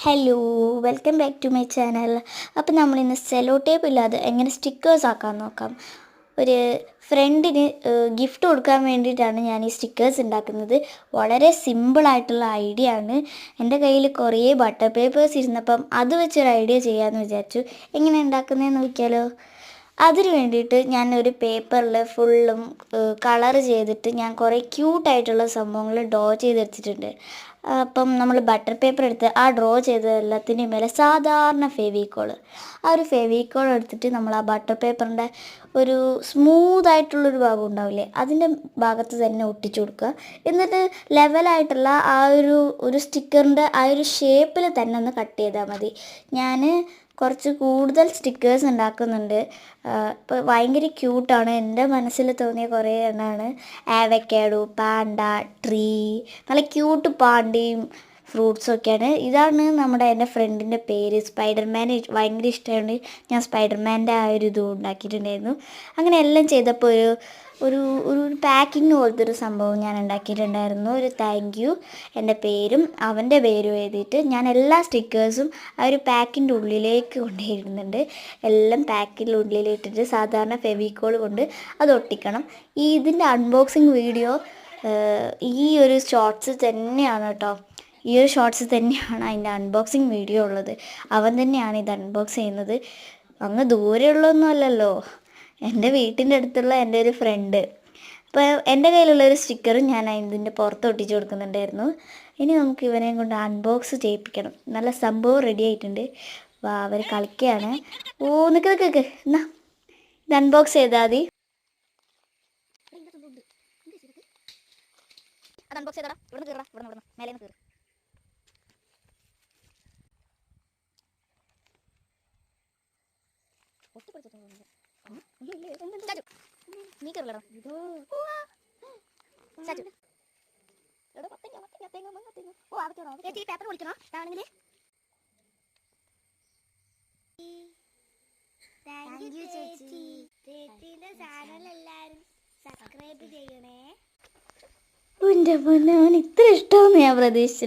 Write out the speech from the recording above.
Hello, welcome back to my channel. അപ്പോൾ നമ്മളിന്ന് sello tape ഇല്ലാതെ എങ്ങനെ സ്റ്റിക്കേഴ്സ് ആക്കാൻ നോക്കാം. ഒരു ഫ്രണ്ടിന് ഗിഫ്റ്റ് കൊടുക്കാൻ വേണ്ടിയിട്ടാണ് ഞാൻ ഈ സ്റ്റിക്കേഴ്സ് ഉണ്ടാക്കുന്നത്. വളരെ സിമ്പിളായിട്ടുള്ള ഐഡിയ ആണ്. എൻ്റെ കയ്യിൽ കുറേ ബട്ടർ പേപ്പേഴ്സ് ഇരുന്നപ്പം അത് വെച്ചൊരു ഐഡിയ ചെയ്യാമെന്ന് വിചാരിച്ചു. എങ്ങനെ ഉണ്ടാക്കുന്നതെന്ന് നോക്കിയാലോ. അതിന് വേണ്ടിയിട്ട് ഞാൻ ഒരു പേപ്പറിൽ ഫുള്ളും കളർ ചെയ്തിട്ട് ഞാൻ കുറേ ക്യൂട്ടായിട്ടുള്ള സംഭവങ്ങൾ ഡ്രോ ചെയ്ത് വെച്ചിട്ടുണ്ട്. അപ്പം നമ്മൾ ബട്ടർ പേപ്പർ എടുത്ത് ആ ഡ്രോ ചെയ്ത എല്ലാത്തിൻ്റെയും മേലെ സാധാരണ ഫെവിക്കോൾ, ആ ഒരു ഫെവിക്കോൾ എടുത്തിട്ട് നമ്മൾ ആ ബട്ടർ പേപ്പറിൻ്റെ ഒരു സ്മൂത്തായിട്ടുള്ളൊരു ഭാഗം ഉണ്ടാവില്ലേ, അതിൻ്റെ ഭാഗത്ത് തന്നെ ഒട്ടിച്ചു കൊടുക്കുക. എന്നിട്ട് ലെവലായിട്ടുള്ള ആ ഒരു സ്റ്റിക്കറിൻ്റെ ആ ഒരു ഷേപ്പിൽ തന്നെ ഒന്ന് കട്ട് ചെയ്താൽ മതി. ഞാൻ കുറച്ച് കൂടുതൽ സ്റ്റിക്കേഴ്സ് ഉണ്ടാക്കുന്നുണ്ട്. ഇപ്പോൾ ഭയങ്കര ക്യൂട്ടാണ്. എൻ്റെ മനസ്സിൽ തോന്നിയ കുറേ എണ്ണമാണ്. ആവക്കാഡോ, പാണ്ട, ട്രീ, നല്ല ക്യൂട്ട് പാണ്ടയും ഫ്രൂട്ട്സൊക്കെയാണ്. ഇതാണ് എൻ്റെ ഫ്രണ്ടിൻ്റെ പേര്. സ്പൈഡർമാൻ ഭയങ്കര ഇഷ്ടമായതുകൊണ്ട് ഞാൻ സ്പൈഡർമാൻ്റെ ആ ഒരു ഇതും ഉണ്ടാക്കിയിട്ടുണ്ടായിരുന്നു. അങ്ങനെ എല്ലാം ചെയ്തപ്പോൾ ഒരു ഒരു പാക്കിങ് പോലത്തെ ഒരു സംഭവം ഞാൻ ഉണ്ടാക്കിയിട്ടുണ്ടായിരുന്നു. ഒരു താങ്ക് യു, എൻ്റെ പേരും അവൻ്റെ പേരും എഴുതിയിട്ട് ഞാൻ എല്ലാ സ്റ്റിക്കേഴ്സും ആ ഒരു പാക്കിൻ്റെ ഉള്ളിലേക്ക് കൊണ്ടുപോയിരുന്നുണ്ട്. എല്ലാം പാക്കിൻ്റെ ഉള്ളിലിട്ടിട്ട് സാധാരണ ഫെവിക്കോൾ കൊണ്ട് അത് ഒട്ടിക്കണം. ഇതിൻ്റെ അൺബോക്സിങ് വീഡിയോ ഈ ഒരു ഷോർട്സ് തന്നെയാണ് കേട്ടോ. ഈ ഒരു ഷോർട്സ് തന്നെയാണ് അതിൻ്റെ അൺബോക്സിങ് വീഡിയോ ഉള്ളത്. അവൻ തന്നെയാണ് ഇത് അൺബോക്സ് ചെയ്യുന്നത്. അങ്ങ് ദൂരെയുള്ളൊന്നും അല്ലല്ലോ, എൻ്റെ വീട്ടിൻ്റെ അടുത്തുള്ള എൻ്റെ ഒരു ഫ്രണ്ട്. അപ്പോൾ എൻ്റെ കയ്യിലുള്ളൊരു സ്റ്റിക്കറും ഞാൻ ഇതിൻ്റെ പുറത്ത് ഒട്ടിച്ച് കൊടുക്കുന്നുണ്ടായിരുന്നു. ഇനി നമുക്ക് ഇവനെയും കൊണ്ട് അൺബോക്സ് ചെയ്യിപ്പിക്കണം. നല്ല സംഭവം റെഡി ആയിട്ടുണ്ട്. അവർ കളിക്കുകയാണ്. ഓ, നിൽക്ക് എന്നാ ഇത് അൺബോക്സ് ചെയ്താൽ മതി. അത് അൺബോക്സ് ചെയ്താടാ. ഇവിടെ കയറാ, ഇവിടെ മേലെ കയറി. നീ കയറില്ലടാ. പേപ്പർ വിളിക്കണോ ആണെങ്കിൽ? ചേച്ചിന്റെ ചാനൽ എല്ലാരും സബ്സ്ക്രൈബ് ചെയ്യണേ. എൻ്റെ പൊന്നേ, അവൻ ഇത്ര ഇഷ്ടമെന്ന് ഞാൻ പ്രതീക്ഷിച്ചില്ല.